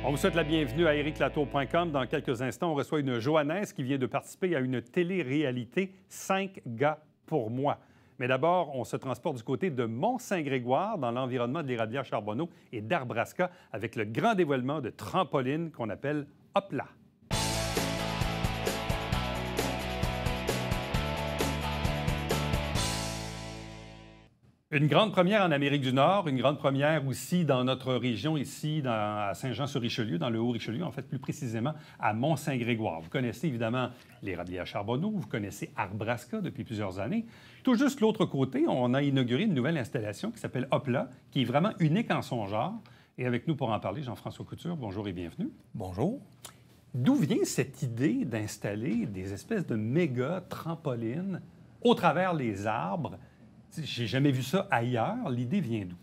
On vous souhaite la bienvenue à ericlatour.com. Dans quelques instants, on reçoit une Johannaise qui vient de participer à une télé-réalité « 5 gars pour moi ». Mais d'abord, on se transporte du côté de Mont-Saint-Grégoire, dans l'environnement de l'Érablière Charbonneau et d'Arbrasca, avec le grand dévoilement de trampoline qu'on appelle « Hop là ». Une grande première en Amérique du Nord, une grande première aussi dans notre région, ici à Saint-Jean-sur-Richelieu, dans le Haut-Richelieu, en fait plus précisément à Mont-Saint-Grégoire. Vous connaissez évidemment l'Érablière Charbonneau, vous connaissez Arbrasca depuis plusieurs années. Tout juste l'autre côté, on a inauguré une nouvelle installation qui s'appelle Hop là, qui est vraiment unique en son genre. Et avec nous pour en parler, Jean-François Couture, bonjour et bienvenue. Bonjour. D'où vient cette idée d'installer des espèces de méga trampolines au travers les arbres? J'ai jamais vu ça ailleurs. L'idée vient d'où?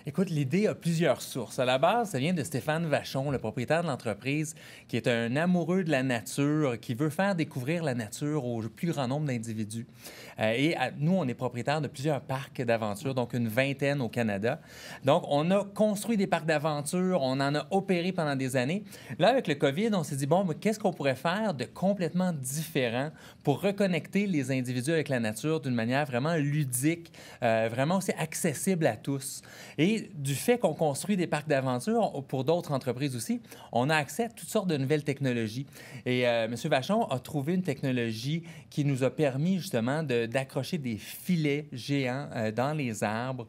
Écoute, l'idée a plusieurs sources. À la base, ça vient de Stéphane Vachon, le propriétaire de l'entreprise, qui est un amoureux de la nature, qui veut faire découvrir la nature au plus grand nombre d'individus. Nous, on est propriétaire de plusieurs parcs d'aventure, donc une vingtaine au Canada. Donc, on a construit des parcs d'aventure, on en a opéré pendant des années. Là, avec le COVID, on s'est dit, bon, mais qu'est-ce qu'on pourrait faire de complètement différent pour reconnecter les individus avec la nature d'une manière vraiment ludique, vraiment aussi accessible à tous. Et du fait qu'on construit des parcs d'aventure pour d'autres entreprises aussi, on a accès à toutes sortes de nouvelles technologies. Et M. Vachon a trouvé une technologie qui nous a permis justement d'accrocher des filets géants dans les arbres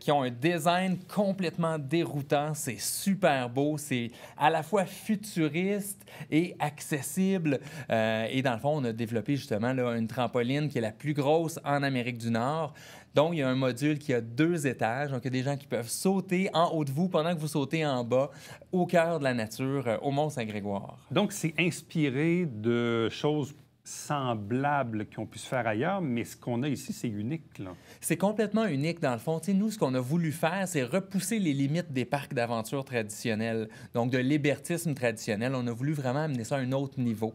qui ont un design complètement déroutant. C'est super beau, c'est à la fois futuriste et accessible. Et dans le fond, on a développé justement là, une trampoline qui est la plus grosse en Amérique du Nord. Donc, il y a un module qui a 2 étages. Donc, il y a des gens qui peuvent sauter en haut de vous pendant que vous sautez en bas, au cœur de la nature, au Mont-Saint-Grégoire. Donc, c'est inspiré de choses semblables qui ont pu se faire ailleurs, mais ce qu'on a ici, c'est unique, là. C'est complètement unique, dans le fond. T'sais, nous, ce qu'on a voulu faire, c'est repousser les limites des parcs d'aventure traditionnels, donc de l'hébertisme traditionnel. On a voulu vraiment amener ça à un autre niveau.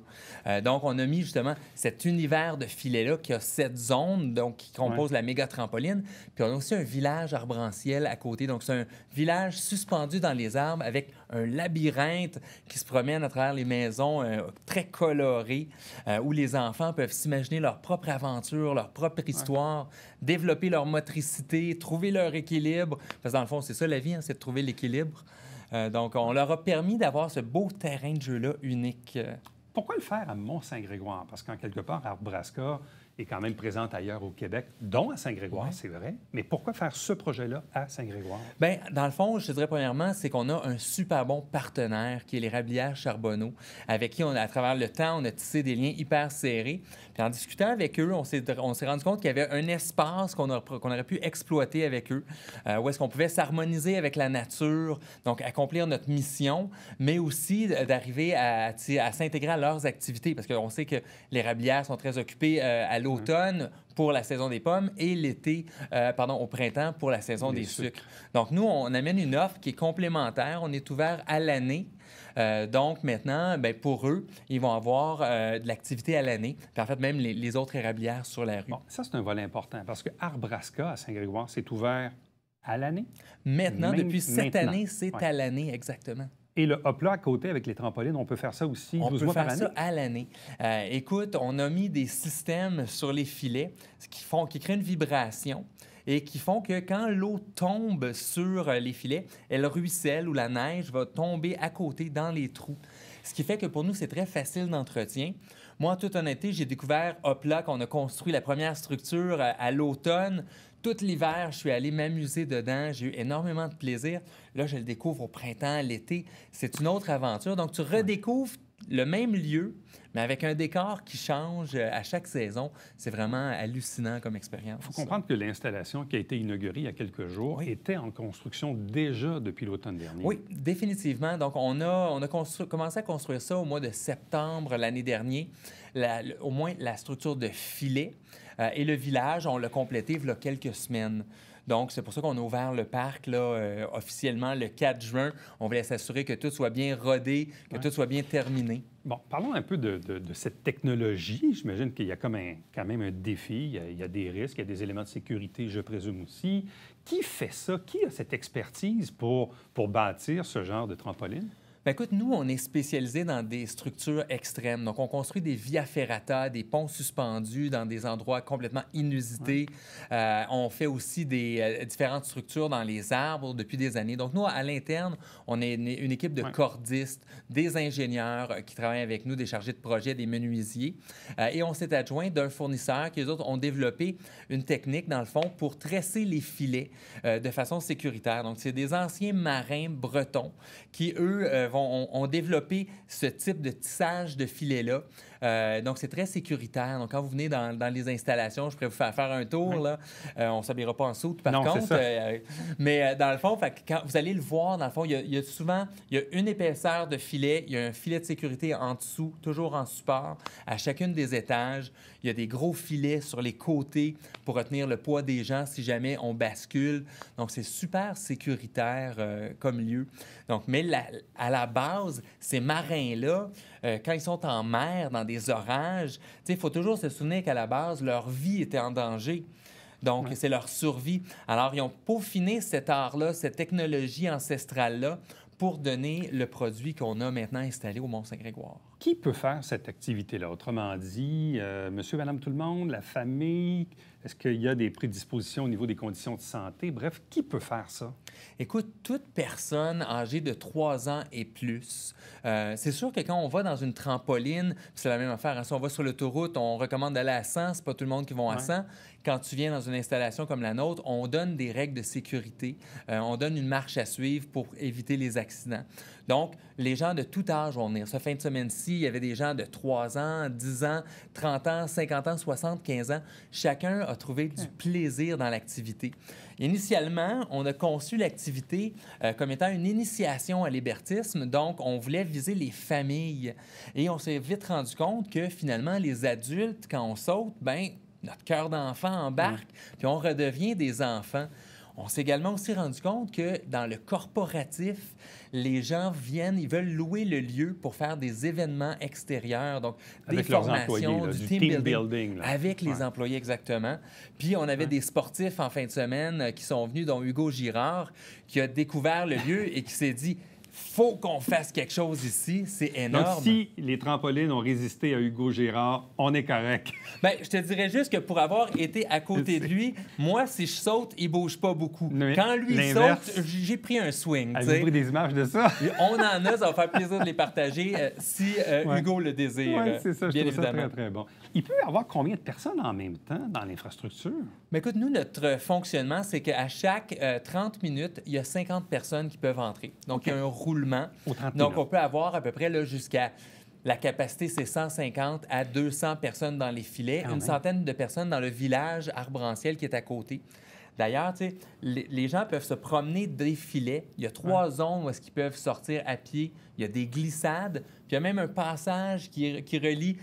Donc, on a mis justement cet univers de filets-là qui a 7 zones, donc qui composent la méga trampoline. Puis, on a aussi un village arbre-en-ciel à côté. Donc, c'est un village suspendu dans les arbres avec un labyrinthe qui se promène à travers les maisons très colorées, où les enfants peuvent s'imaginer leur propre aventure, leur propre histoire, développer leur motricité, trouver leur équilibre. Parce que dans le fond, c'est ça la vie, hein, c'est de trouver l'équilibre. Donc, on leur a permis d'avoir ce beau terrain de jeu-là unique. Pourquoi le faire à Mont-Saint-Grégoire? Parce qu'en quelque part, Arbrasca est quand même présente ailleurs au Québec, dont à Saint-Grégoire, c'est vrai. Mais pourquoi faire ce projet-là à Saint-Grégoire? Bien, dans le fond, je te dirais premièrement, c'est qu'on a un super bon partenaire qui est l'Érablière Charbonneau, avec qui, à travers le temps, on a tissé des liens hyper serrés. Puis en discutant avec eux, on s'est rendu compte qu'il y avait un espace qu'on aurait pu exploiter avec eux, où est-ce qu'on pouvait s'harmoniser avec la nature, donc accomplir notre mission, mais aussi d'arriver à s'intégrer à leurs activités, parce qu'on sait que les érablières sont très occupées à l'automne pour la saison des pommes et l'été, au printemps pour la saison des sucres. Donc, nous, on amène une offre qui est complémentaire. On est ouvert à l'année. Donc, maintenant, bien, pour eux, ils vont avoir de l'activité à l'année. Puis, en fait, même les autres érablières sur la rue. Bon, ça, c'est un volet important parce que Arbrasca à Saint-Grégoire, c'est ouvert à l'année? Maintenant, depuis cette année, c'est à l'année, exactement. Et le hop là à côté avec les trampolines, on peut faire ça aussi 12 mois par année? On peut faire ça à l'année. Écoute, on a mis des systèmes sur les filets qui créent une vibration et qui font que quand l'eau tombe sur les filets, elle ruisselle ou la neige va tomber à côté dans les trous. Ce qui fait que pour nous, c'est très facile d'entretien. Moi, en toute honnêteté, j'ai découvert Hop là, qu'on a construit la première structure à l'automne. Tout l'hiver, je suis allé m'amuser dedans. J'ai eu énormément de plaisir. Là, je le découvre au printemps, l'été. C'est une autre aventure. Donc, tu redécouvres le même lieu, mais avec un décor qui change à chaque saison. C'est vraiment hallucinant comme expérience. Il faut comprendre que l'installation qui a été inaugurée il y a quelques jours était en construction déjà depuis l'automne dernier. Oui, définitivement. Donc, on a commencé à construire ça au mois de septembre l'année dernière, au moins la structure de filet. Et le village, on l'a complété il y a quelques semaines. Donc, c'est pour ça qu'on a ouvert le parc là, officiellement le 4 juin. On voulait s'assurer que tout soit bien rodé, que tout soit bien terminé. Bon, parlons un peu de cette technologie. J'imagine qu'il y a quand même un défi. Il y a des risques, il y a des éléments de sécurité, je présume aussi. Qui fait ça? Qui a cette expertise pour bâtir ce genre de trampoline? Ben écoute, nous, on est spécialisé dans des structures extrêmes. Donc, on construit des via ferrata, des ponts suspendus dans des endroits complètement inusités. On fait aussi des différentes structures dans les arbres depuis des années. Donc, nous, à l'interne, on est une équipe de cordistes, des ingénieurs qui travaillent avec nous, des chargés de projet, des menuisiers. Et on s'est adjoint d'un fournisseur qui, eux autres, ont développé une technique, dans le fond, pour tresser les filets de façon sécuritaire. Donc, c'est des anciens marins bretons qui, eux, ont développé ce type de tissage de filet-là. Donc, c'est très sécuritaire. Donc, quand vous venez dans les installations, je pourrais vous faire un tour. Là. On ne s'habillera pas en soute, par contre. Mais dans le fond, quand vous allez le voir, dans le fond, il y a souvent une épaisseur de filet, il y a un filet de sécurité en dessous, toujours en support, à chacune des étages. Il y a des gros filets sur les côtés pour retenir le poids des gens si jamais on bascule. Donc, c'est super sécuritaire comme lieu. Donc, mais à la base, ces marins-là, quand ils sont en mer, dans des orages, il faut toujours se souvenir qu'à la base, leur vie était en danger. Donc, c'est leur survie. Alors, ils ont peaufiné cet art-là, cette technologie ancestrale-là pour donner le produit qu'on a maintenant installé au Mont-Saint-Grégoire. Qui peut faire cette activité-là? Autrement dit, monsieur, madame, tout le monde, la famille, est-ce qu'il y a des prédispositions au niveau des conditions de santé? Bref, qui peut faire ça? Écoute, toute personne âgée de 3 ans et plus. C'est sûr que quand on va dans une trampoline, c'est la même affaire. Hein? Si on va sur l'autoroute, on recommande d'aller à 100. C'est pas tout le monde qui va à 100. Quand tu viens dans une installation comme la nôtre, on donne des règles de sécurité. On donne une marche à suivre pour éviter les accidents. Donc, les gens de tout âge vont venir. Ce fin de semaine-ci, il y avait des gens de 3 ans, 10 ans, 30 ans, 50 ans, 60, 15 ans. Chacun a trouvé du plaisir dans l'activité. Initialement, on a conçu l'activité comme étant une initiation à l'hébertisme. Donc, on voulait viser les familles. Et on s'est vite rendu compte que, finalement, les adultes, quand on saute, bien, notre cœur d'enfant embarque, puis on redevient des enfants. On s'est également aussi rendu compte que dans le corporatif, les gens viennent, ils veulent louer le lieu pour faire des événements extérieurs, donc des formations, du team building avec les employés, exactement. Puis on avait des sportifs en fin de semaine qui sont venus, dont Hugo Girard, qui a découvert le lieu et qui s'est dit... faut qu'on fasse quelque chose ici, c'est énorme. Donc, si les trampolines ont résisté à Hugo Girard, on est correct. Bien, je te dirais juste que pour avoir été à côté de lui, moi, si je saute, il bouge pas beaucoup. Mais quand lui saute, j'ai pris un swing. Avez-vous pris des images de ça? On en a, ça va faire plaisir de les partager si Hugo le désire. Oui, c'est ça, je trouve évidemment. ça très, très bon. Il peut y avoir combien de personnes en même temps dans l'infrastructure? Mais écoute, nous, notre fonctionnement, c'est qu'à chaque 30 minutes, il y a 50 personnes qui peuvent entrer. Donc, il y a un roulement. Donc, on peut avoir à peu près jusqu'à... La capacité, c'est 150 à 200 personnes dans les filets, une centaine de personnes dans le village arbre-en-ciel qui est à côté. D'ailleurs, tu sais, les gens peuvent se promener des filets. Il y a 3 zones où est-ce qu'ils peuvent sortir à pied. Il y a des glissades, puis il y a même un passage qui relie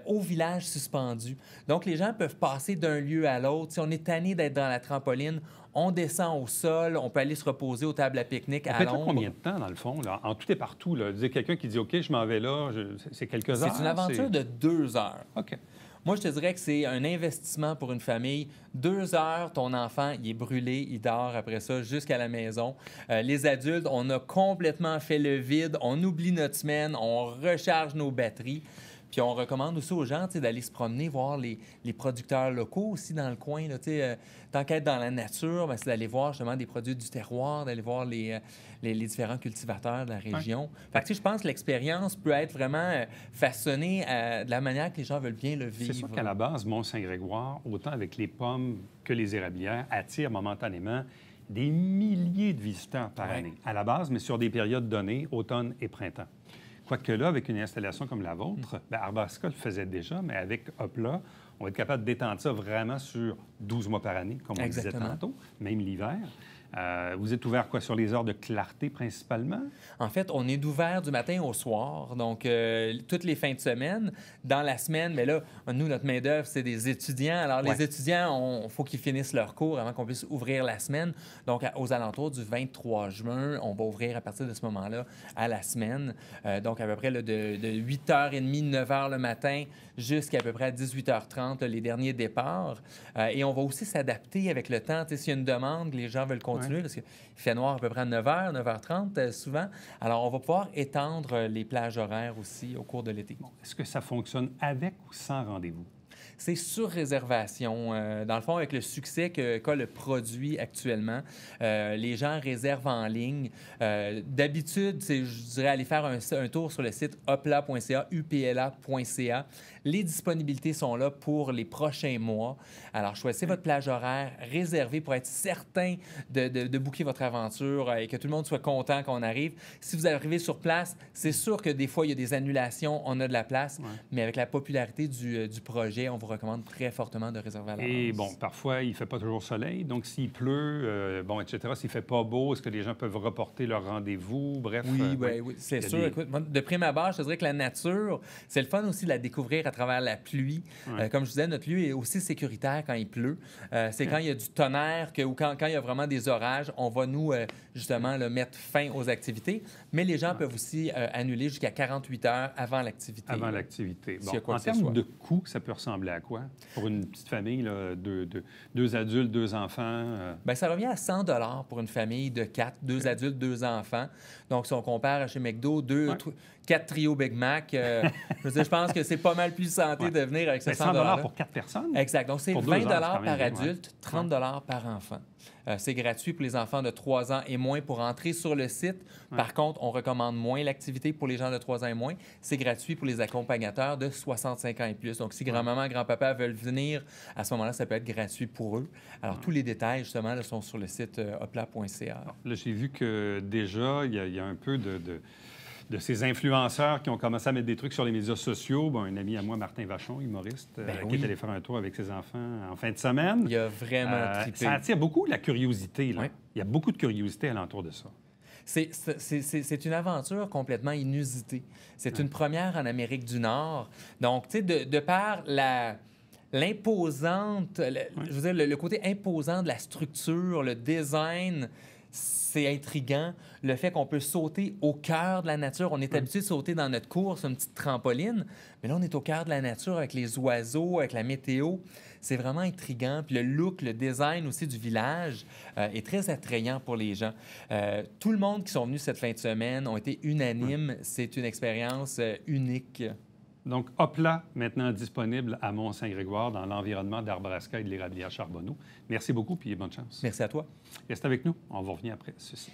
au village suspendu. Donc, les gens peuvent passer d'un lieu à l'autre. Si on est tanné d'être dans la trampoline, on descend au sol, on peut aller se reposer aux tables à pique-nique à l'ombre. Combien de temps, dans le fond, là? En tout et partout? Là? Quelqu'un qui dit, OK, je m'en vais là, c'est quelques heures? C'est une aventure de 2 heures. OK. Moi, je te dirais que c'est un investissement pour une famille. 2 heures, ton enfant, il est brûlé, il dort après ça jusqu'à la maison. Les adultes, on a complètement fait le vide, on oublie notre semaine, on recharge nos batteries. Puis on recommande aussi aux gens d'aller se promener, voir les producteurs locaux aussi dans le coin. Là, tant qu'être dans la nature, c'est d'aller voir justement des produits du terroir, d'aller voir les différents cultivateurs de la région. Fait que je pense que l'expérience peut être vraiment façonnée de la manière que les gens veulent bien le vivre. C'est sûr qu'à la base, Mont-Saint-Grégoire, autant avec les pommes que les érablières, attire momentanément des milliers de visiteurs par année. À la base, mais sur des périodes données, automne et printemps. Quoique là, avec une installation comme la vôtre, Arborasca le faisait déjà, mais avec Hopla, on va être capable d'étendre ça vraiment sur 12 mois par année, comme on disait tantôt, même l'hiver. Vous êtes ouvert quoi, sur les heures de clarté principalement? En fait, on est ouvert du matin au soir, donc toutes les fins de semaine. Dans la semaine, mais là, nous, notre main-d'œuvre, c'est des étudiants. Alors, les étudiants, il faut qu'ils finissent leur cours avant qu'on puisse ouvrir la semaine. Donc, aux alentours du 23 juin, on va ouvrir à partir de ce moment-là à la semaine. Donc, à peu près là, de 8h30, 9h le matin jusqu'à peu près à 18h30, les derniers départs. Et on va aussi s'adapter avec le temps. S'il y a une demande, les gens veulent continuer continuer parce qu'il fait noir à peu près à 9 h, 9 h 30 souvent. Alors, on va pouvoir étendre les plages horaires aussi au cours de l'été. Bon, est-ce que ça fonctionne avec ou sans rendez-vous? C'est sur réservation. Dans le fond, avec le succès qu'a le produit actuellement, les gens réservent en ligne. D'habitude, je dirais aller faire un tour sur le site upla.ca, upla.ca. Les disponibilités sont là pour les prochains mois. Alors, choisissez votre plage horaire, réservez pour être certain de booker votre aventure et que tout le monde soit content qu'on arrive. Si vous arrivez sur place, c'est sûr que des fois, il y a des annulations, on a de la place, mais avec la popularité du projet, on vous recommande très fortement de réserver à l'avance. Et bon, parfois, il ne fait pas toujours soleil, donc s'il pleut, etc., s'il ne fait pas beau, est-ce que les gens peuvent reporter leur rendez-vous? Bref. Oui, c'est sûr. Écoute, moi, de prime abord, je te dirais que la nature, c'est le fun aussi de la découvrir à travers la pluie. Comme je disais, notre lieu est aussi sécuritaire quand il pleut. C'est quand il y a du tonnerre ou quand il y a vraiment des orages, on va nous, justement, mettre fin aux activités. Mais les gens peuvent aussi annuler jusqu'à 48 heures avant l'activité. Avant l'activité. Bon, en termes termes de coût, ça peut ressembler à quoi? Pour une petite famille, là, deux adultes, 2 enfants? Bien, ça revient à 100 $ pour une famille de 4, 2 adultes, 2 enfants. Donc, si on compare à chez McDo, 4 trios Big Mac, je pense que c'est pas mal plus santé de venir avec ce 100 $100 pour 4 personnes? Exact. Donc, c'est pour 20 2 heures, par quand même, adulte, 30 par enfant. C'est gratuit pour les enfants de 3 ans et moins pour entrer sur le site. Par contre, on recommande moins l'activité pour les gens de 3 ans et moins. C'est gratuit pour les accompagnateurs de 65 ans et plus. Donc, si grand-maman, grand-papa veulent venir, à ce moment-là, ça peut être gratuit pour eux. Alors, tous les détails, justement, là, sont sur le site upla.ca. Là, j'ai vu que déjà, il y a un peu de ces influenceurs qui ont commencé à mettre des trucs sur les médias sociaux. Bon, un ami à moi, Martin Vachon, humoriste, qui est allé faire un tour avec ses enfants en fin de semaine. Il a vraiment trippé. Ça attire beaucoup la curiosité. Là. Il y a beaucoup de curiosité alentour de ça. C'est une aventure complètement inusitée. C'est une première en Amérique du Nord. Donc, tu sais, de par l'imposante, je veux dire, le côté imposant de la structure, le design, c'est intriguant. Le fait qu'on peut sauter au cœur de la nature. On est habitué de sauter dans notre cour sur une petite trampoline, mais là, on est au cœur de la nature avec les oiseaux, avec la météo. C'est vraiment intriguant. Puis le look, le design aussi du village est très attrayant pour les gens. Tout le monde qui sont venus cette fin de semaine ont été unanimes. C'est une expérience unique. Donc, Upla, maintenant disponible à Mont-Saint-Grégoire, dans l'environnement d'Arbrasca et de l'Érablière Charbonneau. Merci beaucoup, puis bonne chance. Merci à toi. Reste avec nous. On va revenir après ceci.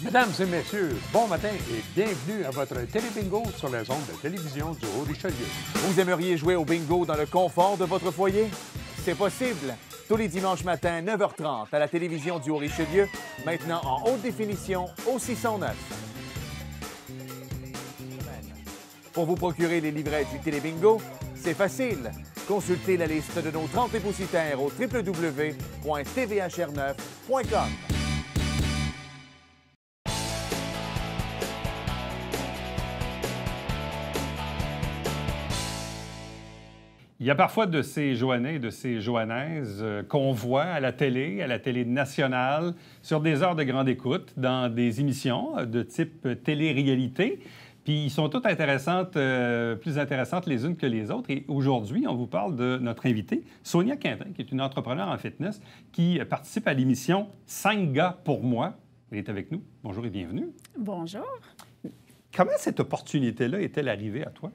Mesdames et messieurs, bon matin et bienvenue à votre télébingo sur les ondes de télévision du Haut-Richelieu. Vous aimeriez jouer au bingo dans le confort de votre foyer? C'est possible. Tous les dimanches matins, 9h30, à la télévision du Haut-Richelieu, maintenant en haute définition au 609. Pour vous procurer les livrets du télébingo, c'est facile. Consultez la liste de nos 30 dépositaires au www.tvhr9.com. Il y a parfois de ces Joannais et de ces Joannaises qu'on voit à la télé nationale, sur des heures de grande écoute, dans des émissions de type télé-réalité. Puis ils sont toutes intéressantes, plus intéressantes les unes que les autres. Et aujourd'hui, on vous parle de notre invitée, Sonia Quintin, qui est une entrepreneure en fitness, qui participe à l'émission 5 gars pour moi. Elle est avec nous. Bonjour et bienvenue. Bonjour. Comment cette opportunité-là est-elle arrivée à toi?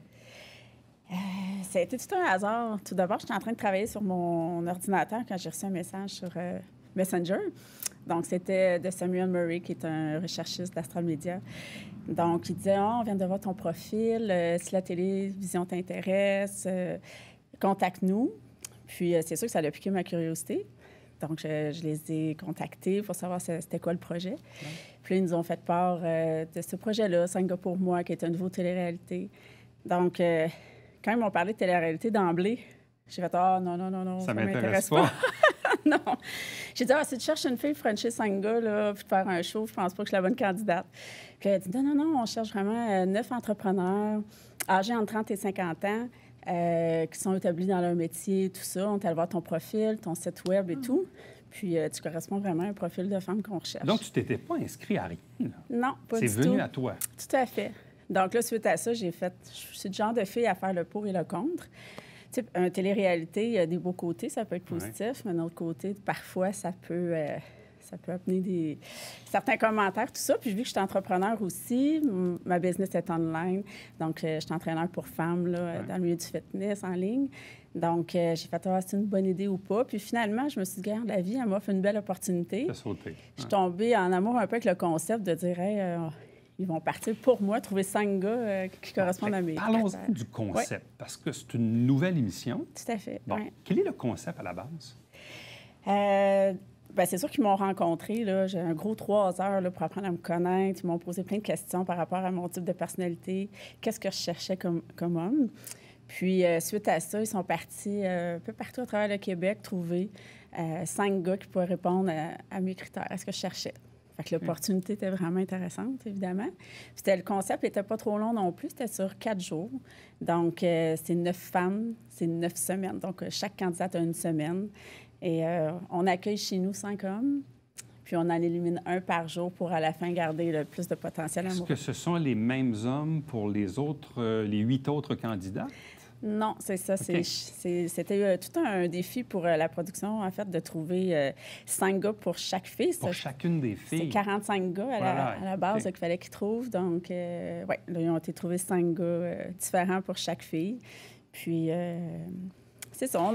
Ça a été tout un hasard. Tout d'abord, j'étais en train de travailler sur mon ordinateur quand j'ai reçu un message sur Messenger. Donc, c'était de Samuel Murray, qui est un recherchiste d'Astral Media. Donc, il disait, on vient de voir ton profil. Si la télévision t'intéresse, contacte-nous. Puis, c'est sûr que ça a piqué ma curiosité. Donc, je les ai contactés pour savoir c'était quoi le projet. Ouais. Puis, ils nous ont fait part de ce projet-là, 5 gars pour moi, qui est un nouveau télé-réalité. Donc, quand ils m'ont parlé de télé-réalité d'emblée, j'ai fait « Ah, non, ça m'intéresse pas. » Non. J'ai dit « Ah, si tu cherches une fille Frenchie 5 gars, là, puis de faire un show, je pense pas que je suis la bonne candidate. » Puis elle a dit « Non, on cherche vraiment 9 entrepreneurs âgés entre 30 et 50 ans, qui sont établis dans leur métier, tout ça. On t'allait voir ton profil, ton site web et tout. Puis, tu corresponds vraiment à un profil de femme qu'on recherche. Donc, tu t'étais pas inscrit à rien, là. Non, pas du tout. C'est venu à toi. Tout à fait. Donc là, suite à ça, je suis le genre de fille à faire le pour et le contre. Tu sais, un télé-réalité, il y a des beaux côtés, ça peut être positif, mais d'un autre côté, parfois, ça peut amener certains commentaires, tout ça. Puis vu que je suis entrepreneur aussi, ma business est online. Donc, je suis entraîneur pour femmes là, dans le milieu du fitness en ligne. Donc, j'ai fait c'est une bonne idée ou pas. Puis finalement, je me suis dit, regarde, la vie, elle m'offre une belle opportunité. T'as sauté. Je suis tombée en amour un peu avec le concept de dire, hey, ils vont partir pour moi, trouver 5 gars qui correspondent à mes Parlons-en du concept, parce que c'est une nouvelle émission. Tout à fait. Bon, ouais. Quel est le concept à la base? Bien, c'est sûr qu'ils m'ont rencontré. Là. J'ai un gros 3 heures là, pour apprendre à me connaître. Ils m'ont posé plein de questions par rapport à mon type de personnalité. Qu'est-ce que je cherchais comme homme? Puis, suite à ça, ils sont partis un peu partout à travers le Québec trouver 5 gars qui pourraient répondre à mes critères, à ce que je cherchais. Fait que l'opportunité était vraiment intéressante, évidemment. Puis le concept n'était pas trop long non plus. C'était sur 4 jours. Donc, c'est 9 femmes, c'est 9 semaines. Donc, chaque candidate a une semaine. Et on accueille chez nous 5 hommes. Puis, on en élimine un par jour pour, à la fin, garder le plus de potentiel amoureux. Est-ce que ce sont les mêmes hommes pour les 8 autres candidats? Non, c'est ça. Okay. C'était tout un défi pour la production, en fait, de trouver 5 gars pour chaque fille. Pour chacune des filles? C'est 45 gars à la base qu'il fallait qu'ils trouvent. Donc, oui, ils ont été trouvés 5 gars différents pour chaque fille. Puis, c'est ça,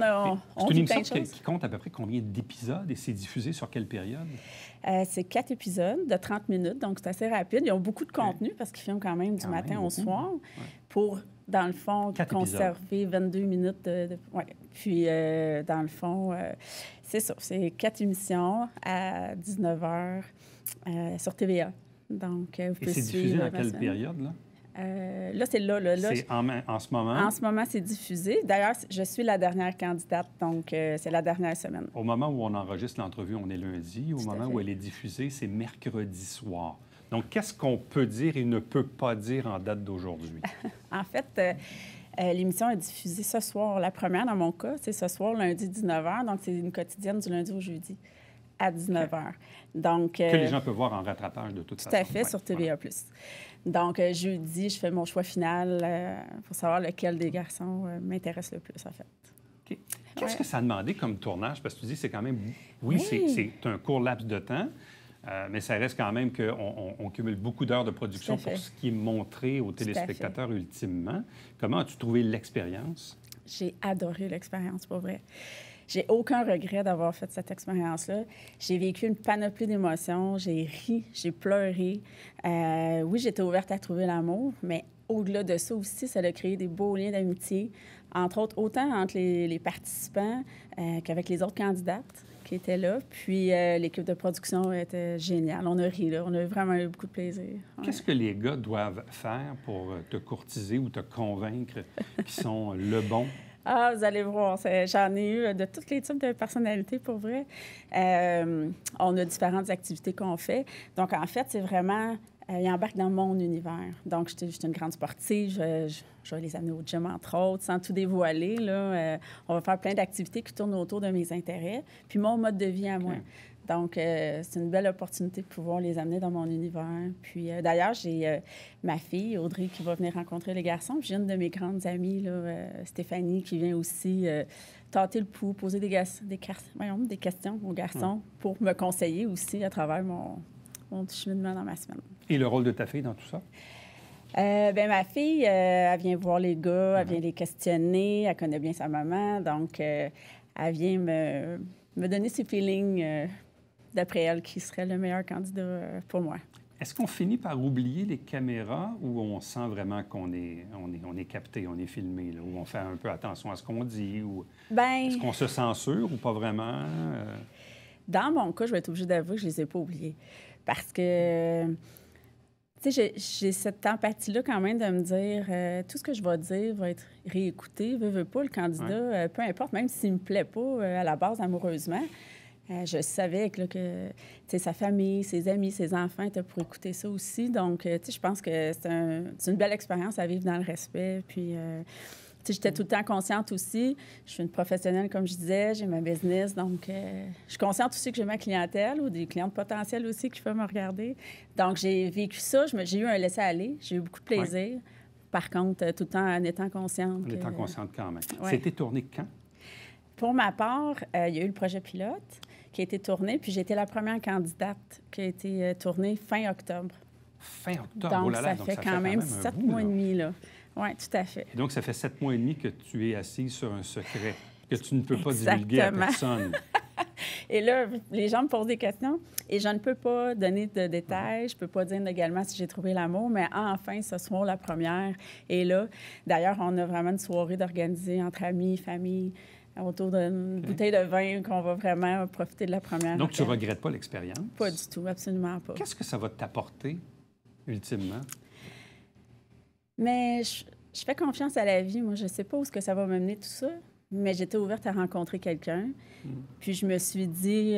c'est une émission qui compte à peu près combien d'épisodes et c'est diffusé sur quelle période? C'est 4 épisodes de 30 minutes, donc c'est assez rapide. Ils ont beaucoup de contenu parce qu'ils filment quand même du matin au soir pour, dans le fond, conserver 22 minutes ouais. Puis, dans le fond, c'est ça. C'est 4 émissions à 19h sur TVA. Donc, vous pouvez et c'est diffusé dans quelle période, là? Là, c'est là. C'est en ce moment? En ce moment, c'est diffusé. D'ailleurs, je suis la dernière candidate, donc c'est la dernière semaine. Au moment où on enregistre l'entrevue, on est lundi. Au moment où elle est diffusée, c'est mercredi soir. Donc, qu'est-ce qu'on peut dire et ne peut pas dire en date d'aujourd'hui? En fait, l'émission est diffusée ce soir. La première, dans mon cas, c'est ce soir, lundi 19h. Donc, c'est une quotidienne du lundi au jeudi à 19h. Donc, que les gens peuvent voir en rattrapage de toute façon. Tout à fait, sur TVA+. Donc, jeudi, je fais mon choix final pour savoir lequel des garçons m'intéresse le plus, en fait. OK. Qu'est-ce que ça a demandé comme tournage? Parce que tu dis, c'est quand même... Oui. C'est un court laps de temps, mais ça reste quand même qu'on cumule beaucoup d'heures de production pour ce qui est montré aux téléspectateurs ultimement. Comment as-tu trouvé l'expérience? J'ai adoré l'expérience, pour vrai. J'ai aucun regret d'avoir fait cette expérience-là. J'ai vécu une panoplie d'émotions. J'ai ri, j'ai pleuré. Oui, j'étais ouverte à trouver l'amour, mais au-delà de ça aussi, ça a créé des beaux liens d'amitié, entre autres, autant entre les participants qu'avec les autres candidates qui étaient là. Puis l'équipe de production était géniale. On a ri, là. On a vraiment eu beaucoup de plaisir. Ouais. Qu'est-ce que les gars doivent faire pour te courtiser ou te convaincre qu'ils sont le bon? Ah, vous allez voir, j'en ai eu de tous les types de personnalités, pour vrai. On a différentes activités qu'on fait. Donc, en fait, c'est vraiment... ils embarquent dans mon univers. Donc, je suis une grande sportive. Je vais les amener au gym, entre autres, sans tout dévoiler. Là, on va faire plein d'activités qui tournent autour de mes intérêts, puis mon mode de vie à moi. Donc, c'est une belle opportunité de pouvoir les amener dans mon univers. Puis, d'ailleurs, j'ai ma fille, Audrey, qui va venir rencontrer les garçons. Puis, j'ai une de mes grandes amies, là, Stéphanie, qui vient aussi tâter le pouls, poser des questions aux garçons pour me conseiller aussi à travers mon cheminement dans ma semaine. Et le rôle de ta fille dans tout ça? Ma fille, elle vient voir les gars, elle vient les questionner, elle connaît bien sa maman. Donc, elle vient me donner ses feelings... d'après elle, qui serait le meilleur candidat pour moi. Est-ce qu'on finit par oublier les caméras ou on sent vraiment qu'on est capté, on est filmé, là, ou on fait un peu attention à ce qu'on dit? Ou est-ce qu'on se censure ou pas vraiment? Dans mon cas, je vais être obligée d'avouer que je ne les ai pas oubliés. Parce que, tu sais, j'ai cette empathie-là quand même de me dire tout ce que je vais dire va être réécouté. Veux pas, le candidat, peu importe, même s'il ne me plaît pas à la base amoureusement, je savais là, que sa famille, ses amis, ses enfants étaient pour écouter ça aussi. Donc, je pense que c'est une belle expérience à vivre dans le respect. Puis, sais, j'étais tout le temps consciente aussi. Je suis une professionnelle, comme je disais, j'ai ma business, donc je suis consciente aussi que j'ai ma clientèle ou des clientes potentielles aussi qui peuvent me regarder. Donc, j'ai vécu ça, j'ai eu un laisser-aller, j'ai eu beaucoup de plaisir. Ouais. Par contre, tout le temps en étant consciente. En étant consciente quand même. Ouais. C'était tourné quand? Pour ma part, il y a eu le projet pilote qui a été tourné, puis j'ai été la première candidate qui a été tournée fin octobre. Fin octobre? Donc, oh là là, ça fait quand même 7 mois et demi, là. Oui, tout à fait. Et donc, ça fait 7 mois et demi que tu es assise sur un secret que tu ne peux pas divulguer à personne. Et là, les gens me posent des questions et je ne peux pas donner de détails. Je ne peux pas dire également si j'ai trouvé l'amour, mais enfin, ce soir, la première est là. D'ailleurs, on a vraiment une soirée d'organiser entre amis, famille, autour d'une bouteille de vin qu'on va vraiment profiter de la première. Donc, tu ne regrettes pas l'expérience? Pas du tout, absolument pas. Qu'est-ce que ça va t'apporter, ultimement? Mais je fais confiance à la vie. Moi, je ne sais pas où ça va m'amener tout ça, mais j'étais ouverte à rencontrer quelqu'un. Puis je me suis dit,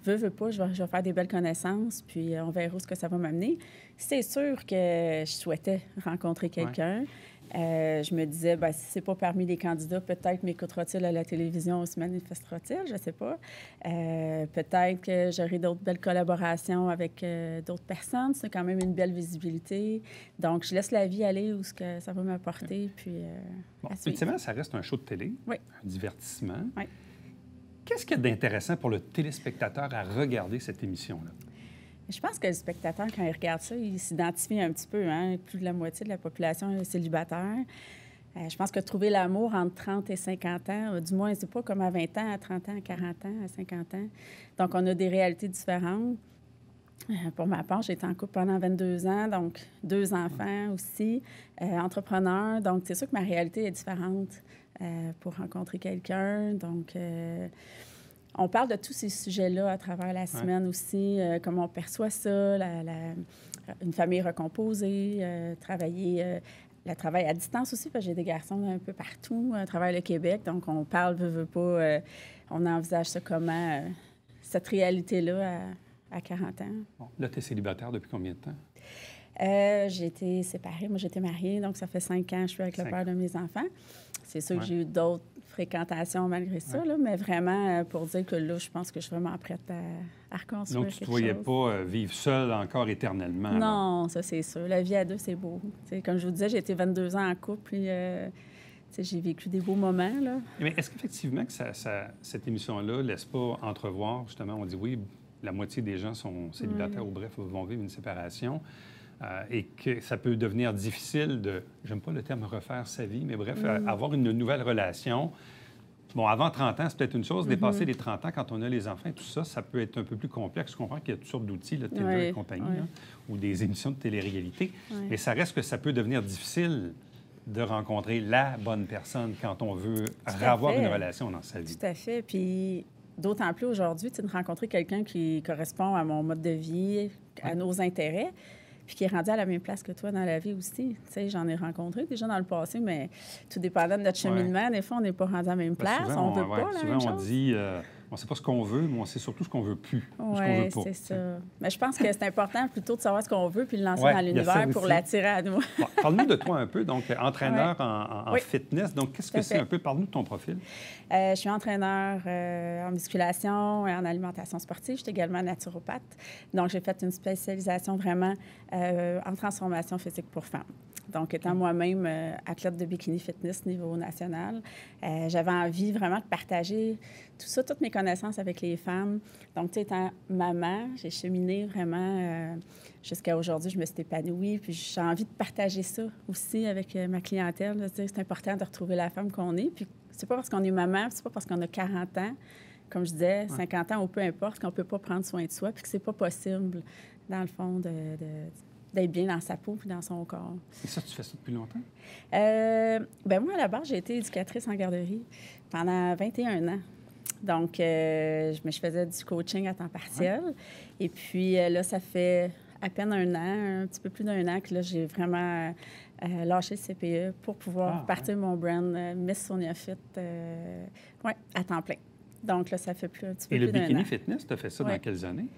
veux pas, je vais faire des belles connaissances, puis on verra où ça va m'amener. C'est sûr que je souhaitais rencontrer quelqu'un. Ouais. Je me disais, bien, si c'est pas parmi les candidats, peut-être m'écoutera-t-il à la télévision ou se manifestera-t-il, je ne sais pas. Peut-être que j'aurai d'autres belles collaborations avec d'autres personnes. C'est quand même une belle visibilité. Donc, je laisse la vie aller où ça va m'apporter. Puis, ultimement, ça reste un show de télé, oui. Un divertissement. Oui. Qu'est-ce qu'il y a d'intéressant pour le téléspectateur à regarder cette émission-là? Je pense que le spectateur, quand il regarde ça, il s'identifie un petit peu. Hein? Plus de la moitié de la population est célibataire. Je pense que trouver l'amour entre 30 et 50 ans, du moins, c'est pas comme à 20 ans, à 30 ans, à 40 ans, à 50 ans. Donc, on a des réalités différentes. Pour ma part, j'ai été en couple pendant 22 ans, donc 2 enfants aussi, entrepreneur. Donc, c'est sûr que ma réalité est différente pour rencontrer quelqu'un. Donc, on parle de tous ces sujets-là à travers la semaine aussi, comment on perçoit ça, une famille recomposée, le travail à distance aussi, parce que j'ai des garçons un peu partout à travers le Québec. Donc, on parle, veut pas, on envisage ça comment, cette réalité-là à 40 ans. Bon, là, tu es célibataire depuis combien de temps? J'ai été séparée. Moi, j'étais mariée, donc ça fait 5 ans que je suis avec le père de mes enfants. C'est sûr que j'ai eu d'autres fréquentations malgré ça, là, mais vraiment pour dire que là, je pense que je suis vraiment prête à reconstruire donc, tu ne te voyais pas vivre seule encore éternellement? Non, là. Ça, c'est sûr. La vie à deux, c'est beau. T'sais, comme je vous disais, j'ai été 22 ans en couple, puis j'ai vécu des beaux moments. Là. Mais est-ce qu'effectivement, que cette émission-là ne laisse pas entrevoir, justement, on dit oui, la moitié des gens sont célibataires ou bref, vont vivre une séparation. Et que ça peut devenir difficile de, j'aime pas le terme refaire sa vie, mais bref, avoir une nouvelle relation. Bon, avant 30 ans, c'est peut-être une chose. Dépasser les 30 ans, quand on a les enfants et tout ça, ça peut être un peu plus complexe. Je comprends qu'il y a toutes sortes d'outils, le Tinder et compagnie, là, ou des émissions de télé-réalité. Mais ça reste que ça peut devenir difficile de rencontrer la bonne personne quand on veut avoir une relation dans sa vie. Tout à fait. Puis d'autant plus aujourd'hui, de rencontrer quelqu'un qui correspond à mon mode de vie, à nos intérêts, puis qui est rendu à la même place que toi dans la vie aussi. Tu sais, j'en ai rencontré déjà dans le passé, mais tout dépendant de notre cheminement, des fois, on n'est pas rendu à la même place. Souvent, on ne veut pas la même chose. Souvent, on dit, on ne sait pas ce qu'on veut, mais on sait surtout ce qu'on veut plus. Oui, c'est ça. Mais je pense que c'est important plutôt de savoir ce qu'on veut puis le lancer dans l'univers pour l'attirer à nous. Bon, parle-nous de toi un peu. Donc, entraîneur en fitness. Donc, qu'est-ce que c'est un peu? Parle-nous de ton profil. Je suis entraîneur en musculation et en alimentation sportive. Je suis également naturopathe. Donc, j'ai fait une spécialisation vraiment en transformation physique pour femmes. Donc, étant moi-même athlète de bikini fitness niveau national, j'avais envie vraiment de partager tout ça, toutes mes connaissances avec les femmes. Donc, tu sais, étant maman, j'ai cheminé vraiment jusqu'à aujourd'hui. Je me suis épanouie, puis j'ai envie de partager ça aussi avec ma clientèle. De dire, c'est important de retrouver la femme qu'on est. Puis, c'est pas parce qu'on est maman, c'est pas parce qu'on a 40 ans, comme je disais, 50 ans ou peu importe, qu'on peut pas prendre soin de soi, puis que c'est pas possible, dans le fond, d'être bien dans sa peau puis dans son corps. Et ça, tu fais ça depuis longtemps? Bien, moi, à la base, j'ai été éducatrice en garderie pendant 21 ans. Donc, je faisais du coaching à temps partiel. Et puis, là, ça fait à peine un petit peu plus d'un an que là, j'ai vraiment lâché le CPE pour pouvoir partir mon brand Miss Sonia Fit à temps plein. Donc, là, ça fait un petit peu plus d'un an. Et le bikini fitness, tu as fait ça dans quelles années?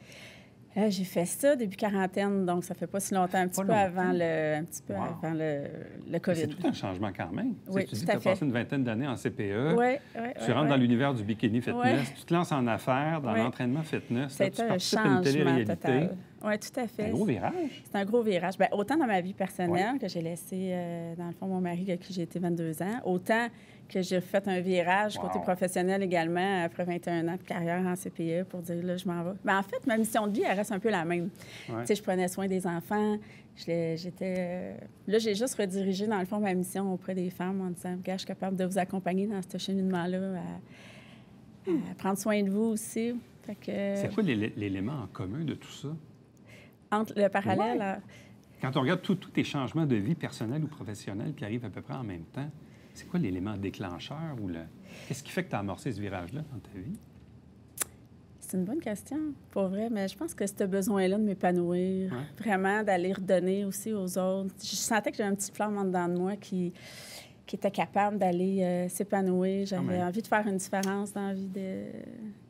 J'ai fait ça début quarantaine, donc ça fait pas si longtemps, un petit peu avant le COVID. C'est tout un changement quand même. Oui, tu dis tout que tu à as fait. passé une vingtaine d'années en CPE. Oui, Tu rentres dans l'univers du bikini fitness. Ouais. Tu te lances en affaires, dans Ouais. l'entraînement fitness. Ça a Là, tu été un participes à une changement télé-réalité. total. Oui, tout à fait. C'est un gros virage. C'est un gros virage. Bien, autant dans ma vie personnelle, que j'ai laissé, dans le fond, mon mari avec qui j'ai été 22 ans, autant que j'ai fait un virage côté professionnel également après 21 ans de carrière en CPE pour dire, là, je m'en vais. Mais en fait, ma mission de vie, elle reste un peu la même. Ouais. Tu sais, je prenais soin des enfants. Là, j'ai juste redirigé, dans le fond, ma mission auprès des femmes en disant, gars, je suis capable de vous accompagner dans ce cheminement-là, à prendre soin de vous aussi. Fait que, C'est quoi l'élément en commun de tout ça? entre le parallèle, Ouais. Quand on regarde tous tes changements de vie personnelle ou professionnelle qui arrivent à peu près en même temps, c'est quoi l'élément déclencheur ou qu'est-ce qui fait que tu as amorcé ce virage-là dans ta vie? c'est une bonne question, pour vrai, mais je pense que ce besoin-là de m'épanouir, Ouais. vraiment d'aller redonner aussi aux autres. Je sentais que j'avais un petit flamme en dedans de moi qui était capable d'aller s'épanouir. J'avais envie de faire une différence dans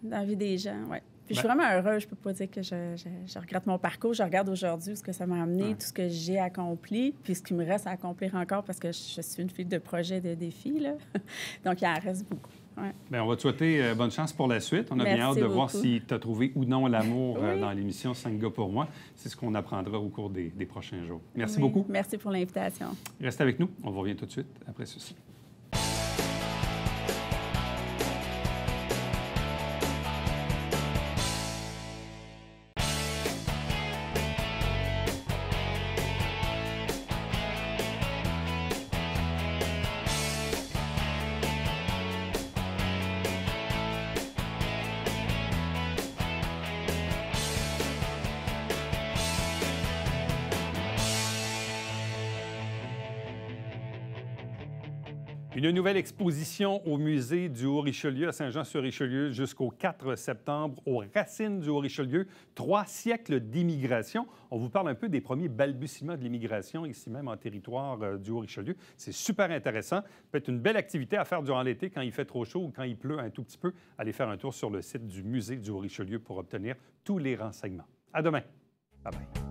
la vie des gens, ouais. Puis je suis vraiment heureuse. Je peux pas dire que je regrette mon parcours. Je regarde aujourd'hui ce que ça m'a amené, tout ce que j'ai accompli, puis ce qui me reste à accomplir encore parce que je suis une fille de projet, de défis, là. Donc, il en reste beaucoup. Ouais. Bien, on va te souhaiter bonne chance pour la suite. On a bien Merci hâte de voir beaucoup. si tu as trouvé ou non l'amour Oui. dans l'émission 5 gars pour moi. C'est ce qu'on apprendra au cours des prochains jours. Merci Oui. beaucoup. Merci pour l'invitation. Reste avec nous. On revient tout de suite après ceci. Une nouvelle exposition au musée du Haut-Richelieu à Saint-Jean-sur-Richelieu jusqu'au 4 septembre aux racines du Haut-Richelieu, 3 siècles d'immigration. On vous parle un peu des premiers balbutiements de l'immigration ici même en territoire du Haut-Richelieu. C'est super intéressant. Peut-être une belle activité à faire durant l'été quand il fait trop chaud ou quand il pleut un tout petit peu. Allez faire un tour sur le site du musée du Haut-Richelieu pour obtenir tous les renseignements. À demain. Bye bye.